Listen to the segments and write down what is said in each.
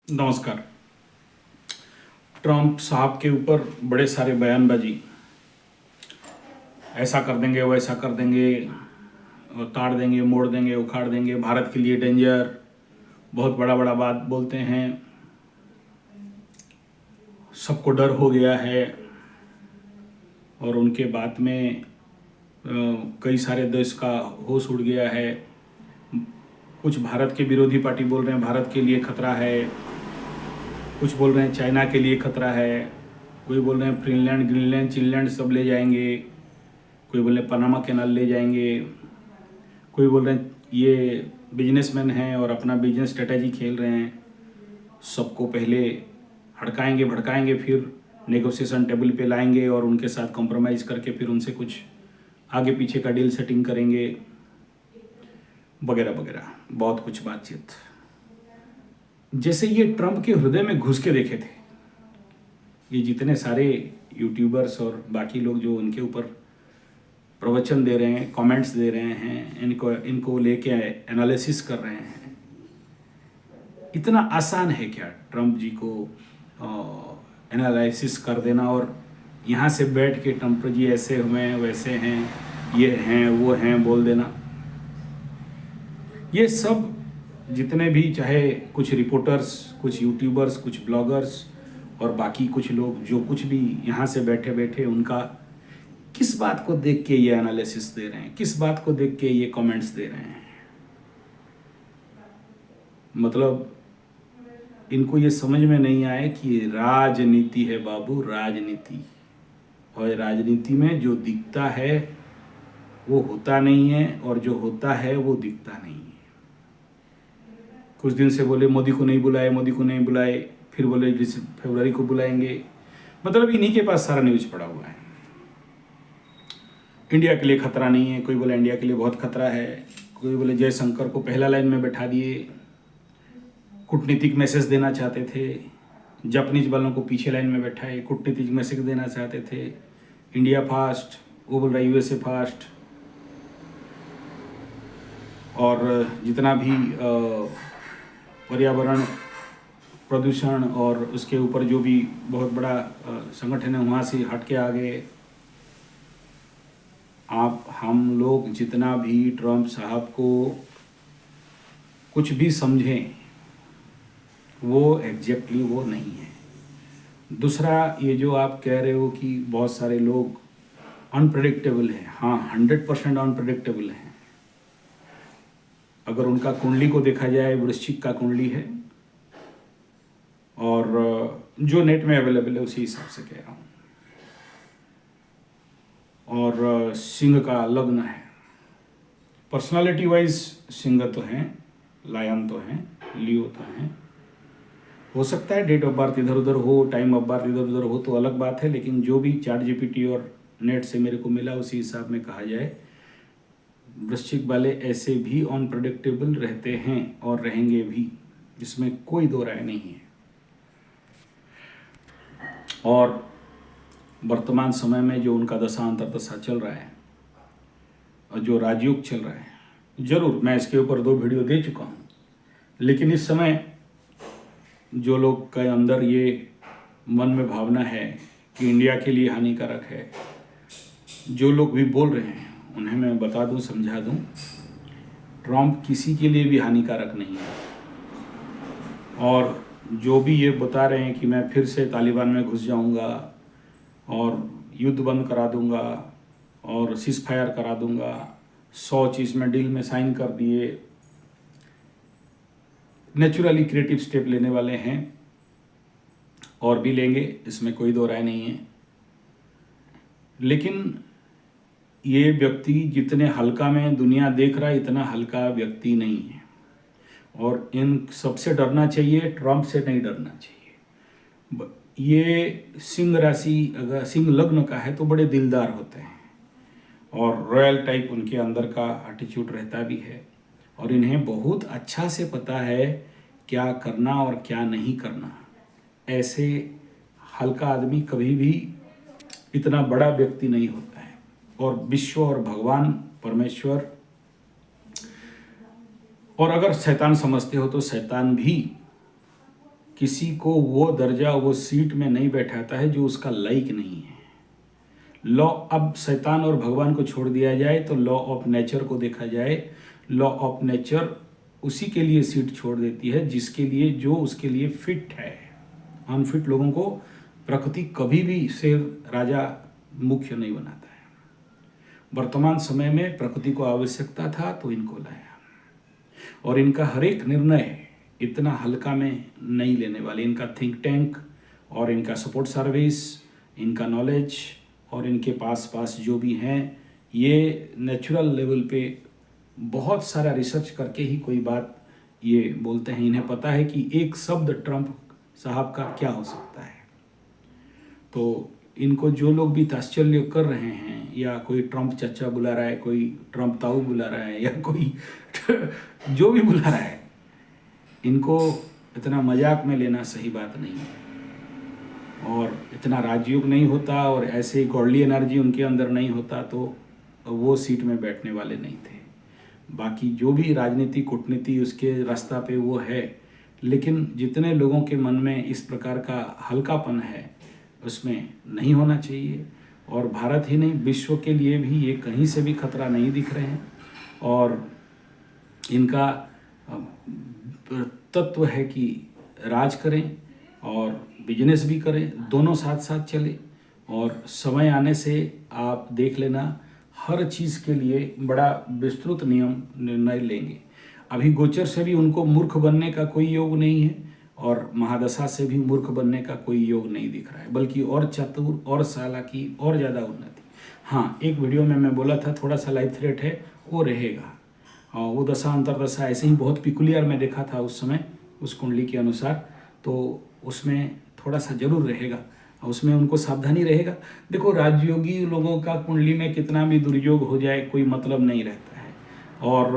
नमस्कार। ट्रंप साहब के ऊपर बड़े सारे बयानबाजी, ऐसा कर देंगे वैसा कर देंगे, ताड़ देंगे मोड़ देंगे उखाड़ देंगे, भारत के लिए डेंजर, बहुत बड़ा बड़ा बात बोलते हैं। सबको डर हो गया है और उनके बात में कई सारे देश का होश उड़ गया है। कुछ भारत के विरोधी पार्टी बोल रहे हैं भारत के लिए खतरा है, कुछ बोल रहे हैं चाइना के लिए खतरा है, कोई बोल रहे हैं फिनलैंड ग्रीनलैंड चिनलैंड सब ले जाएंगे, कोई बोल रहे हैं पनामा कैनाल ले जाएंगे, कोई बोल रहे हैं ये बिजनेसमैन हैं और अपना बिजनेस स्ट्रेटजी खेल रहे हैं। सबको पहले हड़काएंगे भड़काएंगे, फिर नेगोशिएशन टेबल पे लाएंगे और उनके साथ कॉम्प्रोमाइज़ करके फिर उनसे कुछ आगे पीछे का डील सेटिंग करेंगे, वगैरह वगैरह, बहुत कुछ बातचीत। जैसे ये ट्रंप के हृदय में घुस के देखे थे। ये जितने सारे यूट्यूबर्स और बाकी लोग जो उनके ऊपर प्रवचन दे रहे हैं, कमेंट्स दे रहे हैं, इनको लेके एनालिसिस कर रहे हैं, इतना आसान है क्या ट्रंप जी को एनालिसिस कर देना और यहाँ से बैठ के ट्रंप जी ऐसे हुए वैसे हैं, ये हैं वो हैं बोल देना। ये सब जितने भी चाहे कुछ रिपोर्टर्स, कुछ यूट्यूबर्स, कुछ ब्लॉगर्स और बाकी कुछ लोग जो कुछ भी यहाँ से बैठे बैठे उनका किस बात को देख के ये एनालिसिस दे रहे हैं, किस बात को देख के ये कमेंट्स दे रहे हैं। मतलब इनको ये समझ में नहीं आए कि राजनीति है बाबू, राजनीति। और राजनीति में जो दिखता है वो होता नहीं है और जो होता है वो दिखता नहीं है। कुछ दिन से बोले मोदी को नहीं बुलाए, मोदी को नहीं बुलाए, फिर बोले फरवरी को बुलाएंगे। मतलब इन्हीं के पास सारा न्यूज़ पड़ा हुआ है। इंडिया के लिए खतरा नहीं है, कोई बोले इंडिया के लिए बहुत खतरा है, कोई बोले जयशंकर को पहला लाइन में बैठा दिए, कूटनीतिक मैसेज देना चाहते थे, जापानीज वालों को पीछे लाइन में बैठाए, कूटनीतिक मैसेज देना चाहते थे, इंडिया फास्ट, वो बोल रहा है यूएसए फास्ट। और जितना भी पर्यावरण प्रदूषण और उसके ऊपर जो भी बहुत बड़ा संगठन है वहाँ से हट के आ गए। हम लोग जितना भी ट्रंप साहब को कुछ भी समझें वो एग्जैक्टली वो नहीं है। दूसरा, ये जो आप कह रहे हो कि बहुत सारे लोग अनप्रेडिक्टेबल हैं, हाँ 100% अनप्रेडिक्टेबल हैं। अगर उनका कुंडली को देखा जाए, वृश्चिक का कुंडली है और जो नेट में अवेलेबल है उसी हिसाब से कह रहा हूँ, और सिंह का लग्न है। पर्सनालिटी वाइज सिंह तो हैं, लायन तो हैं, लियो तो हैं। हो सकता है डेट ऑफ बर्थ इधर उधर हो, टाइम ऑफ बर्थ इधर उधर हो तो अलग बात है, लेकिन जो भी चैट जीपीटी और नेट से मेरे को मिला उसी हिसाब में कहा जाए, वृश्चिक वाले ऐसे भी अनप्रेडिक्टेबल रहते हैं और रहेंगे भी, इसमें कोई दो राय नहीं है। और वर्तमान समय में जो उनका दशा अंतर्दशा चल रहा है और जो राजयोग चल रहा है, जरूर मैं इसके ऊपर 2 वीडियो दे चुका हूँ, लेकिन इस समय जो लोग के अंदर ये मन में भावना है कि इंडिया के लिए हानिकारक है, जो लोग भी बोल रहे हैं उन्हें मैं बता दूं, समझा दूं, ट्रंप किसी के लिए भी हानिकारक नहीं है। और जो भी ये बता रहे हैं कि मैं फिर से तालिबान में घुस जाऊंगा और युद्ध बंद करा दूंगा और सीज फायर करा दूंगा, 100 चीज़ में डील में साइन कर दिए, नेचुरली क्रिएटिव स्टेप लेने वाले हैं और भी लेंगे, इसमें कोई दो राय नहीं है। लेकिन ये व्यक्ति जितने हल्का में दुनिया देख रहा है इतना हल्का व्यक्ति नहीं है और इन सबसे डरना चाहिए, ट्रंप से नहीं डरना चाहिए। ये सिंह राशि अगर सिंह लग्न का है तो बड़े दिलदार होते हैं और रॉयल टाइप उनके अंदर का एटीट्यूड रहता भी है और इन्हें बहुत अच्छा से पता है क्या करना और क्या नहीं करना। ऐसे हल्का आदमी कभी भी इतना बड़ा व्यक्ति नहीं होता है। और विश्व और भगवान परमेश्वर, और अगर शैतान समझते हो तो शैतान भी किसी को वो दर्जा वो सीट में नहीं बैठाता है जो उसका लायक नहीं है। लॉ, अब शैतान और भगवान को छोड़ दिया जाए तो लॉ ऑफ नेचर को देखा जाए, लॉ ऑफ नेचर उसी के लिए सीट छोड़ देती है जिसके लिए, जो उसके लिए फिट है। अनफिट लोगों को प्रकृति कभी भी शेर राजा मुख्य नहीं बनाता है। वर्तमान समय में प्रकृति को आवश्यकता था तो इनको लाया, और इनका हर एक निर्णय इतना हल्का में नहीं लेने वाले। इनका थिंक टैंक और इनका सपोर्ट सर्विस, इनका नॉलेज और इनके पास जो भी हैं, ये नेचुरल लेवल पे बहुत सारा रिसर्च करके ही कोई बात ये बोलते हैं। इन्हें पता है कि एक शब्द ट्रंप साहब का क्या हो सकता है। तो इनको जो लोग भी तात्सल्य कर रहे हैं, या कोई ट्रंप चचा बुला रहा है, कोई ट्रंप ताऊ बुला रहा है, या कोई जो भी बुला रहा है, इनको इतना मजाक में लेना सही बात नहीं है। और इतना राजयोग नहीं होता और ऐसे गॉडली एनर्जी उनके अंदर नहीं होता तो वो सीट में बैठने वाले नहीं थे। बाकी जो भी राजनीति कूटनीति उसके रास्ता पे वो है, लेकिन जितने लोगों के मन में इस प्रकार का हल्कापन है उसमें नहीं होना चाहिए। और भारत ही नहीं, विश्व के लिए भी ये कहीं से भी खतरा नहीं दिख रहे हैं। और इनका तत्व है कि राज करें और बिजनेस भी करें, दोनों साथ साथ चले। और समय आने से आप देख लेना, हर चीज़ के लिए बड़ा विस्तृत निर्णय लेंगे। अभी गोचर से भी उनको मूर्ख बनने का कोई योग नहीं है, और महादशा से भी मूर्ख बनने का कोई योग नहीं दिख रहा है, बल्कि और चतुर और चालाकी और ज़्यादा उन्नति। हाँ, एक वीडियो में मैं बोला था थोड़ा सा लाइफ थ्रेट है, वो रहेगा। और वो दशा अंतरदशा ऐसे ही बहुत पिकुलियर में देखा था उस समय, उस कुंडली के अनुसार, तो उसमें थोड़ा सा जरूर रहेगा, उसमें उनको सावधानी रहेगा। देखो, राजयोगी लोगों का कुंडली में कितना भी दुर्योग हो जाए कोई मतलब नहीं रहता है। और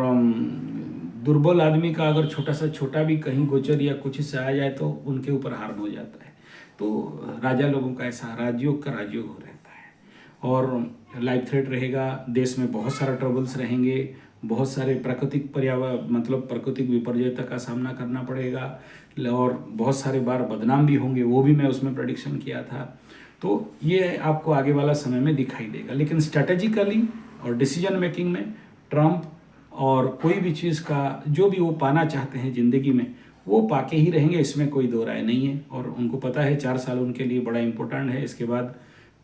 दुर्बल आदमी का अगर छोटा भी कहीं गोचर या कुछ से आ जाए तो उनके ऊपर हार्म हो जाता है। तो राजा लोगों का ऐसा राजयोग का राजयोग हो रहता है। और लाइफ थ्रेट रहेगा, देश में बहुत सारा ट्रबल्स रहेंगे, बहुत सारे प्राकृतिक मतलब प्राकृतिक विपर्ययता का सामना करना पड़ेगा, और बहुत सारे बार बदनाम भी होंगे, वो भी मैं उसमें प्रेडिक्शन किया था। तो ये आपको आगे वाला समय में दिखाई देगा। लेकिन स्ट्रैटेजिकली और डिसीजन मेकिंग में ट्रंप और कोई भी चीज़ का जो भी वो पाना चाहते हैं ज़िंदगी में, वो पाके ही रहेंगे, इसमें कोई दो राय नहीं है। और उनको पता है 4 साल उनके लिए बड़ा इम्पोर्टेंट है। इसके बाद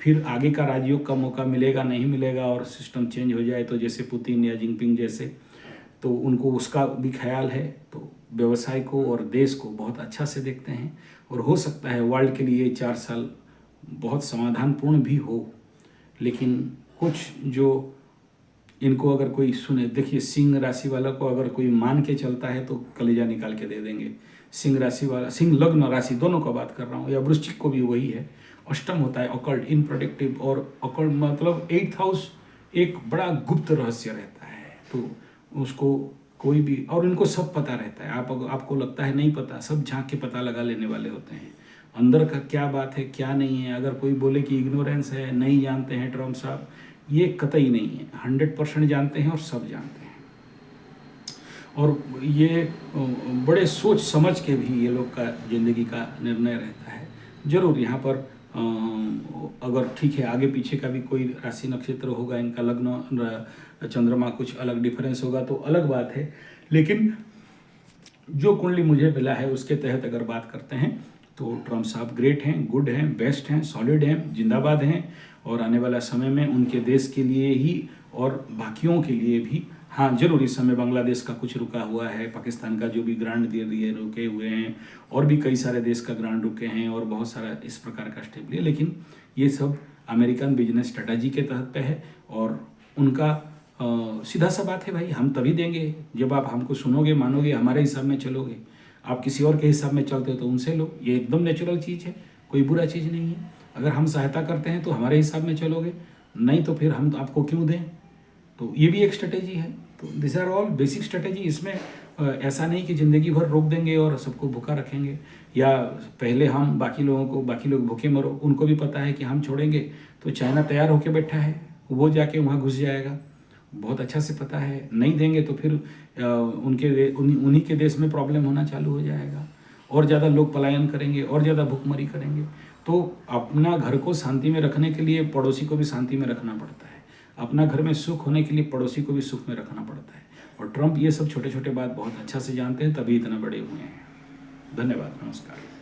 फिर आगे का राजयोग का मौका मिलेगा नहीं मिलेगा, और सिस्टम चेंज हो जाए तो जैसे पुतिन या जिनपिंग जैसे, तो उनको उसका भी ख्याल है। तो व्यवसाय को और देश को बहुत अच्छा से देखते हैं, और हो सकता है वर्ल्ड के लिए 4 साल बहुत समाधानपूर्ण भी हो। लेकिन कुछ जो इनको अगर कोई सुने, देखिए सिंह राशि वाला को अगर कोई मान के चलता है तो कलेजा निकाल के दे देंगे। सिंह राशि वाला, सिंह लग्न राशि दोनों का बात कर रहा हूँ, या वृश्चिक को भी वही है। अष्टम होता है ऑकल्ट, इनप्रेडिक्टिव, और ऑकल्ट मतलब 8th हाउस एक बड़ा गुप्त रहस्य रहता है। तो उसको कोई भी, और इनको सब पता रहता है। आपको लगता है नहीं पता, सब झांक के पता लगा लेने वाले होते हैं अंदर का क्या बात है क्या नहीं है। अगर कोई बोले कि इग्नोरेंस है, नहीं जानते हैं ट्रम्प साहब, ये कतई नहीं है, 100% जानते हैं और सब जानते हैं। और ये बड़े सोच समझ के भी ये लोग का ज़िंदगी का निर्णय रहता है। ज़रूर यहाँ पर अगर ठीक है आगे पीछे का भी कोई राशि नक्षत्र होगा, इनका लग्न चंद्रमा कुछ अलग डिफरेंस होगा तो अलग बात है। लेकिन जो कुंडली मुझे मिला है उसके तहत अगर बात करते हैं तो ट्रम्प साहब ग्रेट हैं, गुड हैं, बेस्ट हैं, सॉलिड हैं, जिंदाबाद हैं। और आने वाला समय में उनके देश के लिए ही और बाकियों के लिए भी, हाँ जरूर इस समय बांग्लादेश का कुछ रुका हुआ है, पाकिस्तान का जो भी ग्रांट दे दिए रुके हुए हैं, और भी कई सारे देश का ग्रांट रुके हैं, और बहुत सारा इस प्रकार का स्टेप लिए। लेकिन ये सब अमेरिकन बिजनेस स्ट्रेटजी के तहत पे है। और उनका सीधा सा बात है भाई, हम तभी देंगे जब आप हमको सुनोगे, मानोगे, हमारे हिसाब में चलोगे। आप किसी और के हिसाब में चलते हो तो उनसे लो, ये एकदम नेचुरल चीज़ है, कोई बुरा चीज़ नहीं है। अगर हम सहायता करते हैं तो हमारे हिसाब में चलोगे, नहीं तो फिर हम आपको क्यों दें। तो ये भी एक स्ट्रेटेजी है। तो this are all basic strategy. इसमें ऐसा नहीं कि ज़िंदगी भर रोक देंगे और सबको भूखा रखेंगे, या पहले हम बाकी लोग भूखे मरो। उनको भी पता है कि हम छोड़ेंगे तो चाइना तैयार होकर बैठा है, वो जाके वहाँ घुस जाएगा, बहुत अच्छा से पता है। नहीं देंगे तो फिर उन्हीं के देश में प्रॉब्लम होना चालू हो जाएगा। और ज़्यादा लोग पलायन करेंगे, और ज़्यादा भुखमरी करेंगे। तो अपना घर को शांति में रखने के लिए पड़ोसी को भी शांति में रखना पड़ता है, अपना घर में सुख होने के लिए पड़ोसी को भी सुख में रखना पड़ता है। और ट्रंप ये सब छोटे छोटे बात बहुत अच्छा से जानते हैं, तभी इतना बड़े हुए हैं। धन्यवाद, नमस्कार।